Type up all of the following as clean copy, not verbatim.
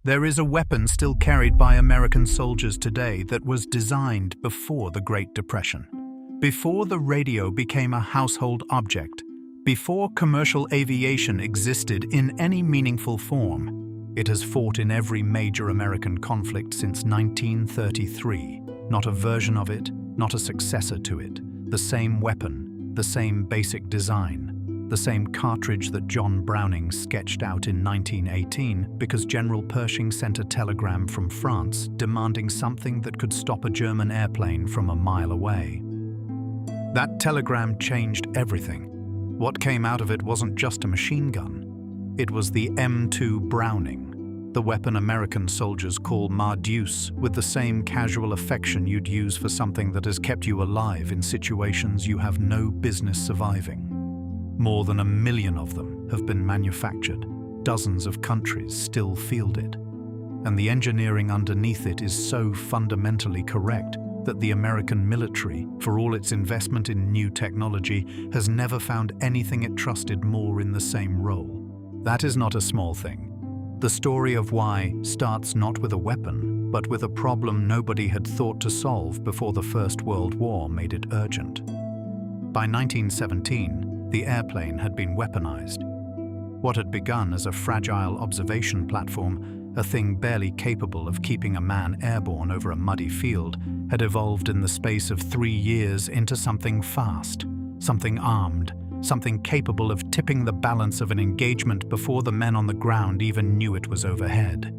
There is a weapon still carried by American soldiers today that was designed before the Great Depression. Before the radio became a household object, before commercial aviation existed in any meaningful form, it has fought in every major American conflict since 1933. Not a version of it, not a successor to it. The same weapon, the same basic design. The same cartridge that John Browning sketched out in 1918 because General Pershing sent a telegram from France demanding something that could stop a German airplane from a mile away. That telegram changed everything. What came out of it wasn't just a machine gun. It was the M2 Browning, the weapon American soldiers call Deuce, with the same casual affection you'd use for something that has kept you alive in situations you have no business surviving. More than 1 million of them have been manufactured. Dozens of countries still field it. And the engineering underneath it is so fundamentally correct that the American military, for all its investment in new technology, has never found anything it trusted more in the same role. That is not a small thing. The story of why starts not with a weapon, but with a problem nobody had thought to solve before the First World War made it urgent. By 1917, the airplane had been weaponized. What had begun as a fragile observation platform, a thing barely capable of keeping a man airborne over a muddy field, had evolved in the space of 3 years into something fast, something armed, something capable of tipping the balance of an engagement before the men on the ground even knew it was overhead.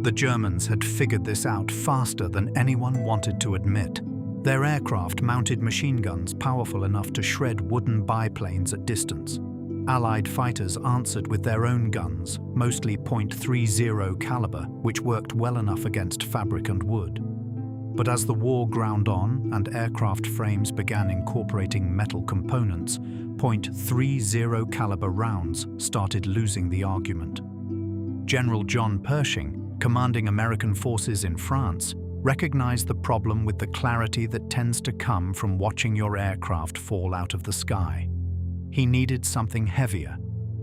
The Germans had figured this out faster than anyone wanted to admit. Their aircraft mounted machine guns powerful enough to shred wooden biplanes at distance. Allied fighters answered with their own guns, mostly .30 caliber, which worked well enough against fabric and wood. But as the war ground on and aircraft frames began incorporating metal components, .30 caliber rounds started losing the argument. General John Pershing, commanding American forces in France, recognized the problem with the clarity that tends to come from watching your aircraft fall out of the sky. He needed something heavier,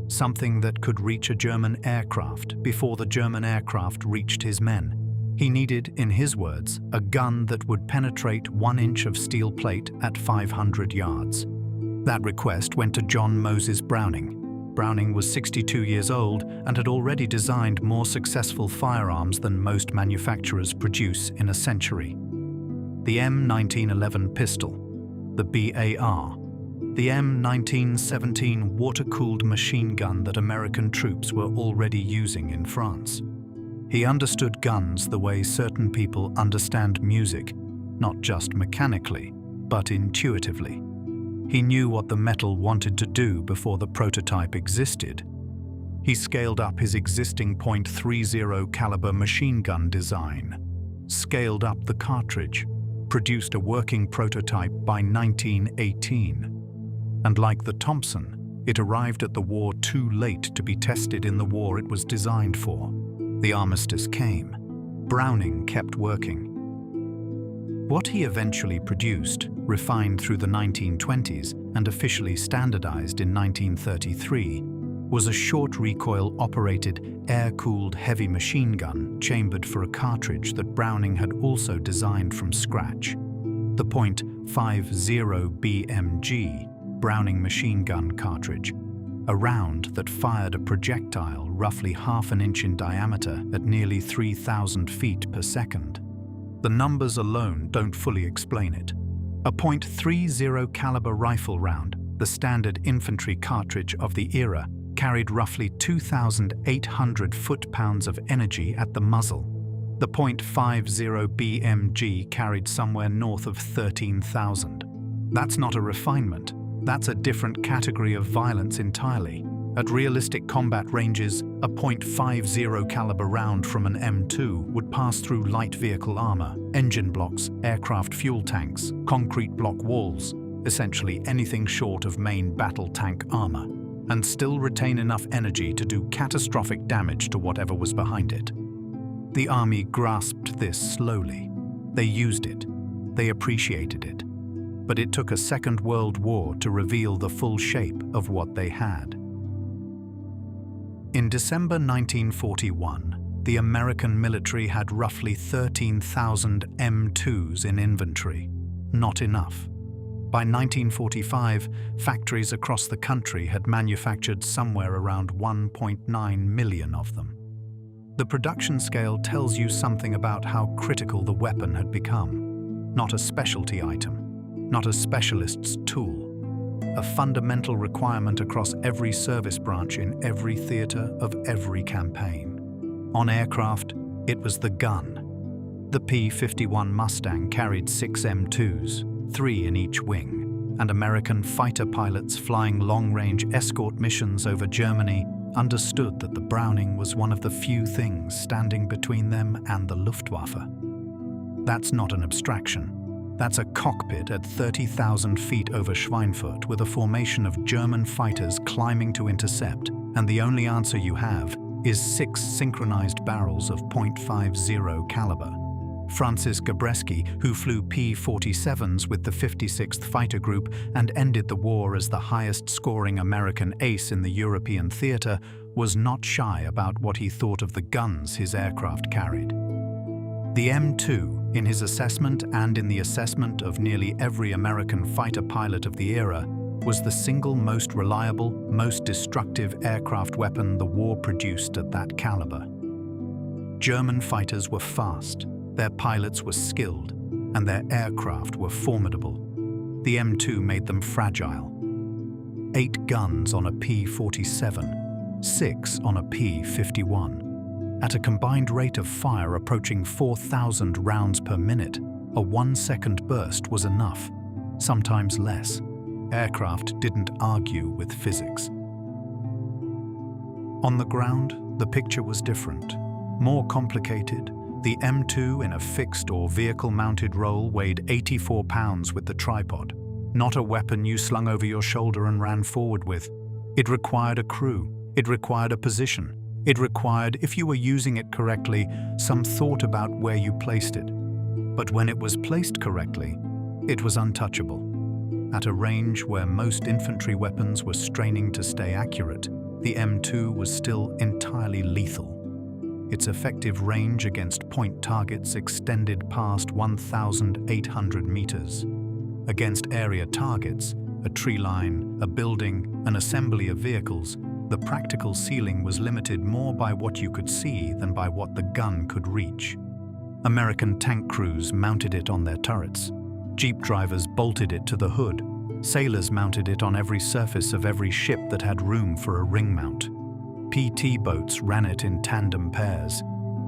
something that could reach a German aircraft before the German aircraft reached his men. He needed, in his words, a gun that would penetrate 1 inch of steel plate at 500 yards. That request went to John Moses Browning. Browning was 62 years old and had already designed more successful firearms than most manufacturers produce in a century. The M1911 pistol, the BAR, the M1917 water-cooled machine gun that American troops were already using in France. He understood guns the way certain people understand music, not just mechanically, but intuitively. He knew what the metal wanted to do before the prototype existed. He scaled up his existing .30 caliber machine gun design, scaled up the cartridge, produced a working prototype by 1918. And like the Thompson, it arrived at the war too late to be tested in the war it was designed for. The armistice came. Browning kept working. What he eventually produced, refined through the 1920s and officially standardized in 1933, was a short recoil-operated, air-cooled heavy machine gun chambered for a cartridge that Browning had also designed from scratch. The .50 BMG Browning machine gun cartridge, a round that fired a projectile roughly ½ an inch in diameter at nearly 3,000 feet per second. The numbers alone don't fully explain it. A .30 caliber rifle round, the standard infantry cartridge of the era, carried roughly 2,800 foot-pounds of energy at the muzzle. The .50 BMG carried somewhere north of 13,000. That's not a refinement. That's a different category of violence entirely. At realistic combat ranges, a .50 caliber round from an M2 would pass through light vehicle armor, engine blocks, aircraft fuel tanks, concrete block walls, essentially anything short of main battle tank armor, and still retain enough energy to do catastrophic damage to whatever was behind it. The army grasped this slowly. They used it. They appreciated it. But it took a Second World War to reveal the full shape of what they had. In December 1941, the American military had roughly 13,000 M2s in inventory. Not enough. By 1945, factories across the country had manufactured somewhere around 1.9 million of them. The production scale tells you something about how critical the weapon had become. Not a specialty item, not a specialist's tool. A fundamental requirement across every service branch in every theater of every campaign. On aircraft, it was the gun. The P-51 Mustang carried 6 M2s, 3 in each wing, and American fighter pilots flying long-range escort missions over Germany understood that the Browning was one of the few things standing between them and the Luftwaffe. That's not an abstraction. That's a cockpit at 30,000 feet over Schweinfurt with a formation of German fighters climbing to intercept, and the only answer you have is 6 synchronized barrels of .50 caliber. Francis Gabreski, who flew P-47s with the 56th Fighter Group and ended the war as the highest-scoring American ace in the European theater, was not shy about what he thought of the guns his aircraft carried. The M2, in his assessment and in the assessment of nearly every American fighter pilot of the era, was the single most reliable, most destructive aircraft weapon the war produced at that caliber. German fighters were fast, their pilots were skilled, and their aircraft were formidable. The M2 made them fragile. 8 guns on a P-47, 6 on a P-51. At a combined rate of fire approaching 4,000 rounds per minute, a 1-second burst was enough, sometimes less. Aircraft didn't argue with physics. On the ground, the picture was different, more complicated. The M2 in a fixed or vehicle-mounted role weighed 84 pounds with the tripod, not a weapon you slung over your shoulder and ran forward with. It required a crew, it required a position, it required, if you were using it correctly, some thought about where you placed it. But when it was placed correctly, it was untouchable. At a range where most infantry weapons were straining to stay accurate, the M2 was still entirely lethal. Its effective range against point targets extended past 1,800 meters. Against area targets, a tree line, a building, an assembly of vehicles, the practical ceiling was limited more by what you could see than by what the gun could reach. American tank crews mounted it on their turrets. Jeep drivers bolted it to the hood. Sailors mounted it on every surface of every ship that had room for a ring mount. PT boats ran it in tandem pairs.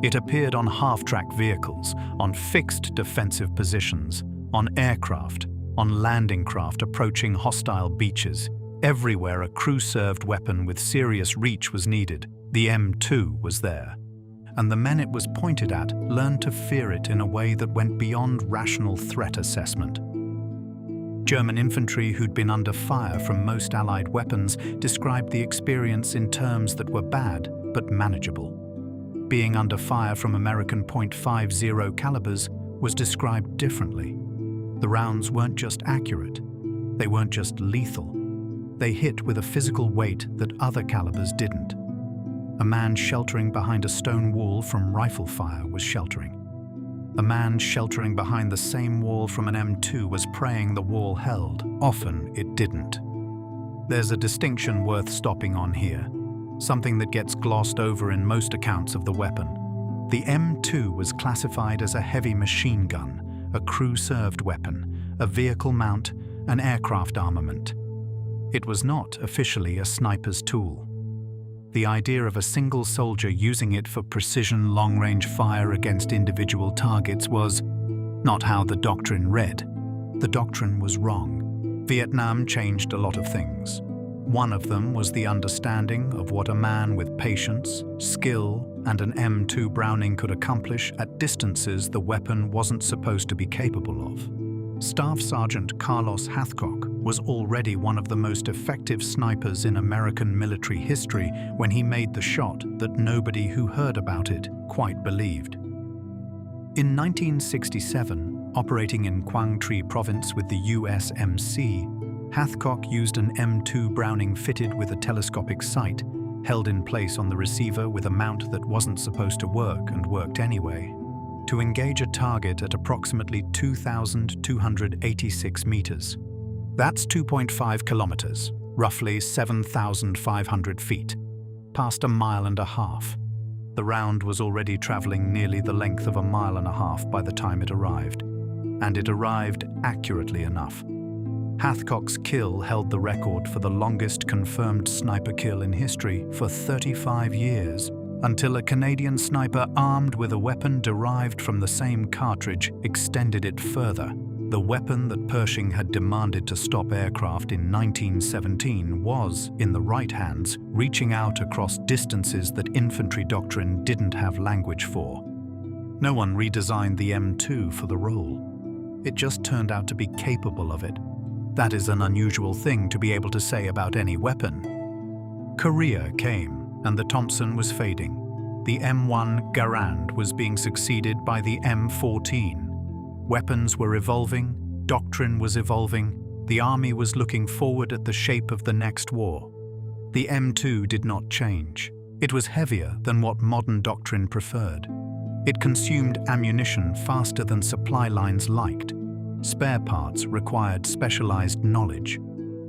It appeared on half-track vehicles, on fixed defensive positions, on aircraft, on landing craft approaching hostile beaches. Everywhere a crew-served weapon with serious reach was needed, the M2 was there. And the men it was pointed at learned to fear it in a way that went beyond rational threat assessment. German infantry who'd been under fire from most Allied weapons described the experience in terms that were bad but manageable. Being under fire from American .50 calibers was described differently. The rounds weren't just accurate, they weren't just lethal. They hit with a physical weight that other calibers didn't. A man sheltering behind a stone wall from rifle fire was sheltering. A man sheltering behind the same wall from an M2 was praying the wall held. Often it didn't. There's a distinction worth stopping on here, something that gets glossed over in most accounts of the weapon. The M2 was classified as a heavy machine gun, a crew-served weapon, a vehicle mount, an aircraft armament. It was not officially a sniper's tool. The idea of a single soldier using it for precision long-range fire against individual targets was not how the doctrine read. The doctrine was wrong. Vietnam changed a lot of things. One of them was the understanding of what a man with patience, skill, and an M2 Browning could accomplish at distances the weapon wasn't supposed to be capable of. Staff Sergeant Carlos Hathcock was already one of the most effective snipers in American military history when he made the shot that nobody who heard about it quite believed. In 1967, operating in Quang Tri Province with the USMC, Hathcock used an M2 Browning fitted with a telescopic sight, held in place on the receiver with a mount that wasn't supposed to work and worked anyway, to engage a target at approximately 2,286 meters. That's 2.5 kilometers, roughly 7,500 feet, past a mile and a half. The round was already traveling nearly the length of a mile and a half by the time it arrived, and it arrived accurately enough. Hathcock's kill held the record for the longest confirmed sniper kill in history for 35 years, until a Canadian sniper armed with a weapon derived from the same cartridge extended it further. The weapon that Pershing had demanded to stop aircraft in 1917 was, in the right hands, reaching out across distances that infantry doctrine didn't have language for. No one redesigned the M2 for the role. It just turned out to be capable of it. That is an unusual thing to be able to say about any weapon. Korea came, and the Thompson was fading. The M1 Garand was being succeeded by the M14. Weapons were evolving, doctrine was evolving, the army was looking forward at the shape of the next war. The M2 did not change. It was heavier than what modern doctrine preferred. It consumed ammunition faster than supply lines liked. Spare parts required specialized knowledge.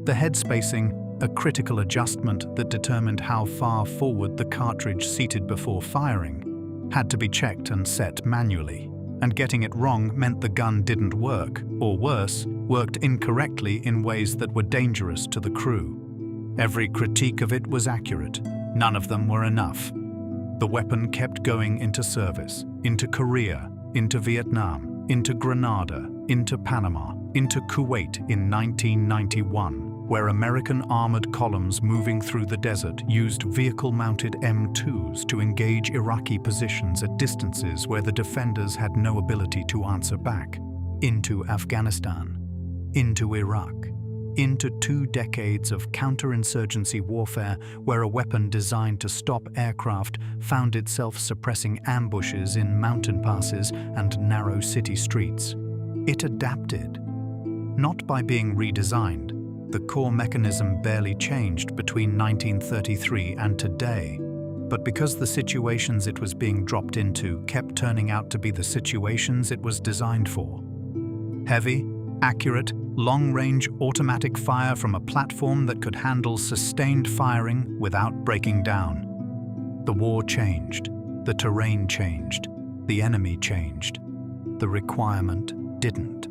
The head spacing, a critical adjustment that determined how far forward the cartridge seated before firing, had to be checked and set manually. And getting it wrong meant the gun didn't work, or worse, worked incorrectly in ways that were dangerous to the crew. Every critique of it was accurate. None of them were enough. The weapon kept going into service, into Korea, into Vietnam, into Grenada, into Panama, into Kuwait in 1991, where American armored columns moving through the desert used vehicle-mounted M2s to engage Iraqi positions at distances where the defenders had no ability to answer back, into Afghanistan, into Iraq, into 2 decades of counterinsurgency warfare where a weapon designed to stop aircraft found itself suppressing ambushes in mountain passes and narrow city streets. It adapted. Not by being redesigned. The core mechanism barely changed between 1933 and today, but because the situations it was being dropped into kept turning out to be the situations it was designed for. Heavy, accurate, long-range automatic fire from a platform that could handle sustained firing without breaking down. The war changed, the terrain changed, the enemy changed. The requirement didn't.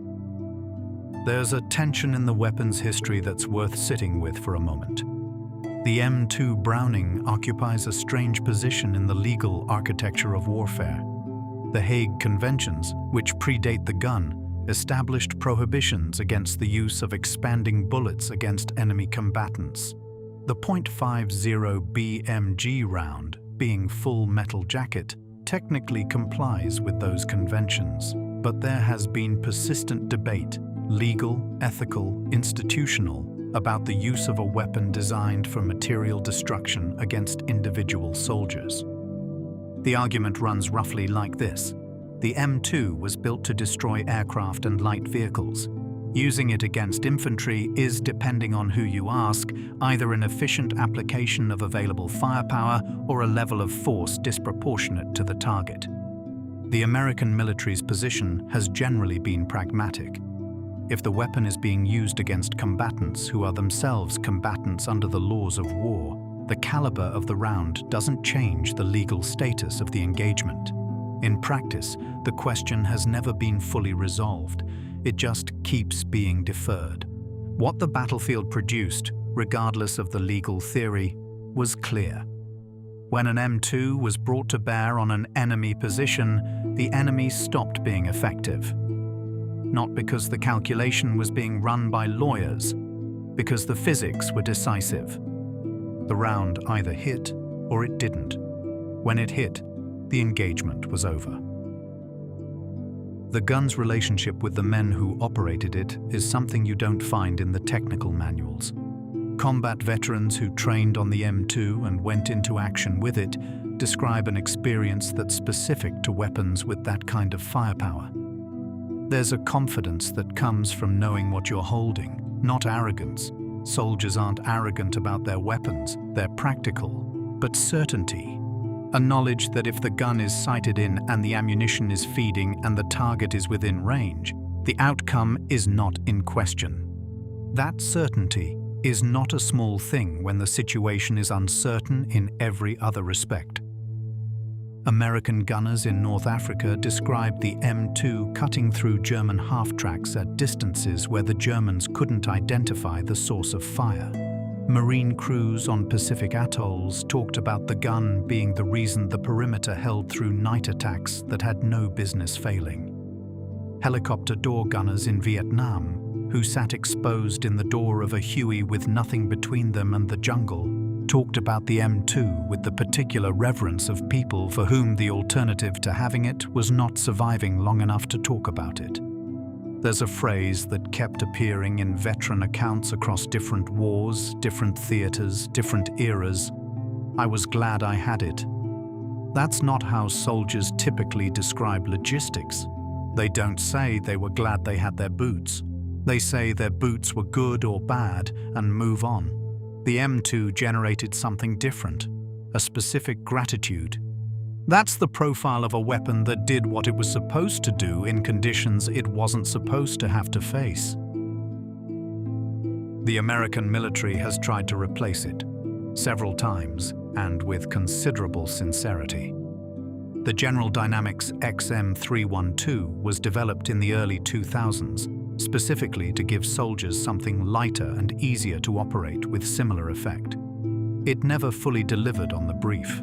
There's a tension in the weapon's history that's worth sitting with for a moment. The M2 Browning occupies a strange position in the legal architecture of warfare. The Hague Conventions, which predate the gun, established prohibitions against the use of expanding bullets against enemy combatants. The .50 BMG round, being full metal jacket, technically complies with those conventions, but there has been persistent debate, legal, ethical, institutional, about the use of a weapon designed for material destruction against individual soldiers. The argument runs roughly like this. The M2 was built to destroy aircraft and light vehicles. Using it against infantry is, depending on who you ask, either an efficient application of available firepower or a level of force disproportionate to the target. The American military's position has generally been pragmatic. If the weapon is being used against combatants who are themselves combatants under the laws of war, the caliber of the round doesn't change the legal status of the engagement. In practice, the question has never been fully resolved. It just keeps being deferred. What the battlefield produced, regardless of the legal theory, was clear. When an M2 was brought to bear on an enemy position, the enemy stopped being effective. Not because the calculation was being run by lawyers, because the physics were decisive. The round either hit or it didn't. When it hit, the engagement was over. The gun's relationship with the men who operated it is something you don't find in the technical manuals. Combat veterans who trained on the M2 and went into action with it describe an experience that's specific to weapons with that kind of firepower. There's a confidence that comes from knowing what you're holding, not arrogance. Soldiers aren't arrogant about their weapons, they're practical. but certainty. A knowledge that if the gun is sighted in and the ammunition is feeding and the target is within range, the outcome is not in question. That certainty is not a small thing when the situation is uncertain in every other respect. American gunners in North Africa described the M2 cutting through German half-tracks at distances where the Germans couldn't identify the source of fire. Marine crews on Pacific atolls talked about the gun being the reason the perimeter held through night attacks that had no business failing. Helicopter door gunners in Vietnam, who sat exposed in the door of a Huey with nothing between them and the jungle, talked about the M2 with the particular reverence of people for whom the alternative to having it was not surviving long enough to talk about it. There's a phrase that kept appearing in veteran accounts across different wars, different theaters, different eras. I was glad I had it. That's not how soldiers typically describe logistics. They don't say they were glad they had their boots. They say their boots were good or bad and move on. The M2 generated something different, a specific gratitude. That's the profile of a weapon that did what it was supposed to do in conditions it wasn't supposed to have to face. The American military has tried to replace it, several times, and with considerable sincerity. The General Dynamics XM312 was developed in the early 2000s, specifically to give soldiers something lighter and easier to operate with similar effect. It never fully delivered on the brief.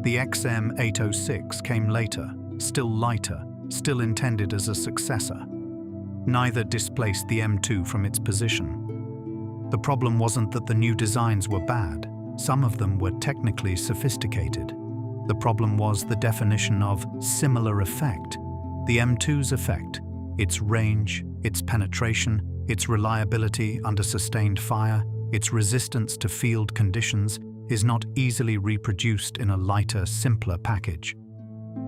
The XM806 came later, still lighter, still intended as a successor. Neither displaced the M2 from its position. The problem wasn't that the new designs were bad. Some of them were technically sophisticated. The problem was the definition of similar effect. The M2's effect, its range, its penetration, its reliability under sustained fire, its resistance to field conditions, is not easily reproduced in a lighter, simpler package.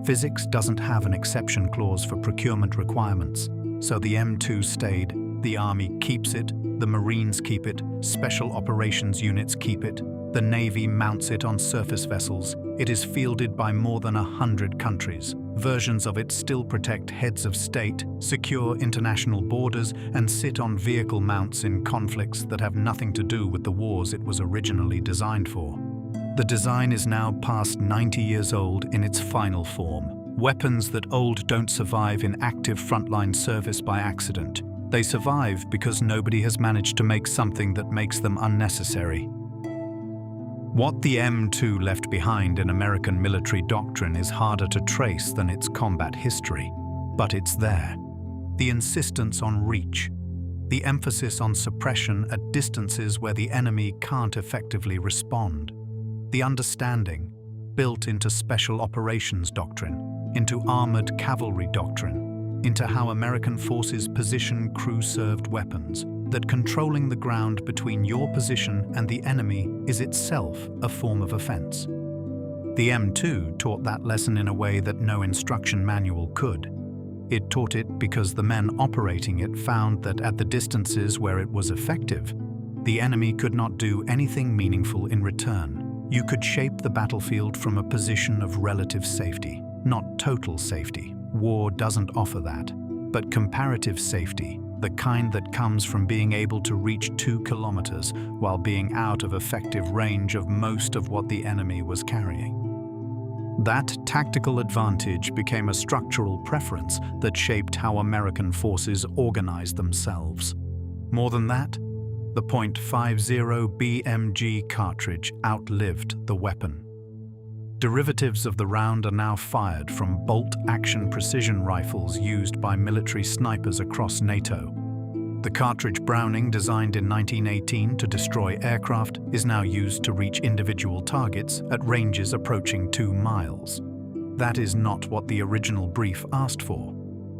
Physics doesn't have an exception clause for procurement requirements, so the M2 stayed. The Army keeps it, the Marines keep it, Special Operations units keep it, the Navy mounts it on surface vessels. It is fielded by more than 100 countries. Versions of it still protect heads of state, secure international borders, and sit on vehicle mounts in conflicts that have nothing to do with the wars it was originally designed for. The design is now past 90 years old in its final form. Weapons that old don't survive in active frontline service by accident. They survive because nobody has managed to make something that makes them unnecessary. What the M2 left behind in American military doctrine is harder to trace than its combat history, but it's there. The insistence on reach, the emphasis on suppression at distances where the enemy can't effectively respond, the understanding, built into Special Operations doctrine, into armored cavalry doctrine, into how American forces position crew-served weapons, that controlling the ground between your position and the enemy is itself a form of offense. The M2 taught that lesson in a way that no instruction manual could. It taught it because the men operating it found that at the distances where it was effective, the enemy could not do anything meaningful in return. You could shape the battlefield from a position of relative safety, not total safety. War doesn't offer that, but comparative safety, the kind that comes from being able to reach 2 kilometers while being out of effective range of most of what the enemy was carrying. That tactical advantage became a structural preference that shaped how American forces organized themselves. More than that, the .50 BMG cartridge outlived the weapon. Derivatives of the round are now fired from bolt-action precision rifles used by military snipers across NATO. The cartridge Browning, designed in 1918 to destroy aircraft, is now used to reach individual targets at ranges approaching 2 miles. That is not what the original brief asked for.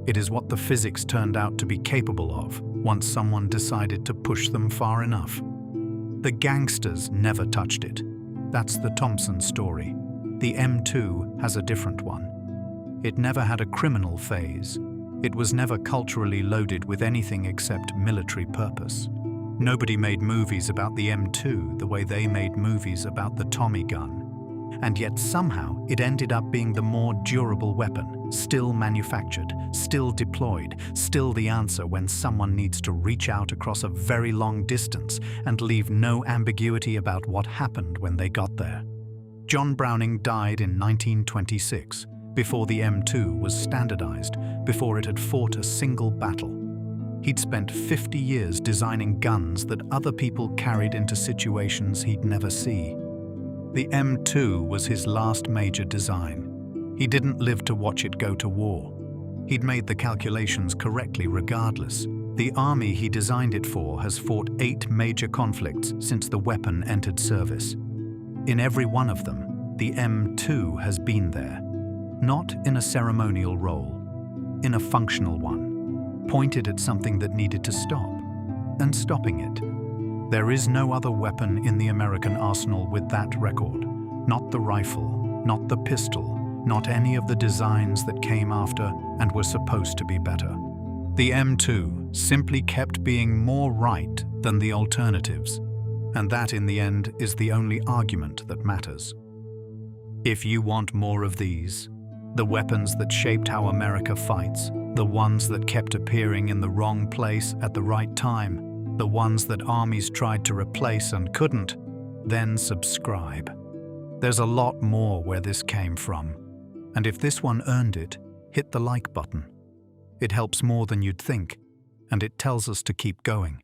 It is what the physics turned out to be capable of once someone decided to push them far enough. The gangsters never touched it. That's the Thompson story. The M2 has a different one. It never had a criminal phase. It was never culturally loaded with anything except military purpose. Nobody made movies about the M2 the way they made movies about the Tommy gun. And yet somehow it ended up being the more durable weapon, still manufactured, still deployed, still the answer when someone needs to reach out across a very long distance and leave no ambiguity about what happened when they got there. John Browning died in 1926, before the M2 was standardized, before it had fought a single battle. He'd spent 50 years designing guns that other people carried into situations he'd never see. The M2 was his last major design. He didn't live to watch it go to war. He'd made the calculations correctly regardless. The army he designed it for has fought 8 major conflicts since the weapon entered service. In every one of them, the M2 has been there. Not in a ceremonial role, in a functional one, pointed at something that needed to stop, and stopping it. There is no other weapon in the American arsenal with that record. Not the rifle, not the pistol, not any of the designs that came after and were supposed to be better. The M2 simply kept being more right than the alternatives, and that in the end is the only argument that matters. If you want more of these, the weapons that shaped how America fights, the ones that kept appearing in the wrong place at the right time, the ones that armies tried to replace and couldn't, then subscribe. There's a lot more where this came from, and if this one earned it, hit the like button. It helps more than you'd think, and it tells us to keep going.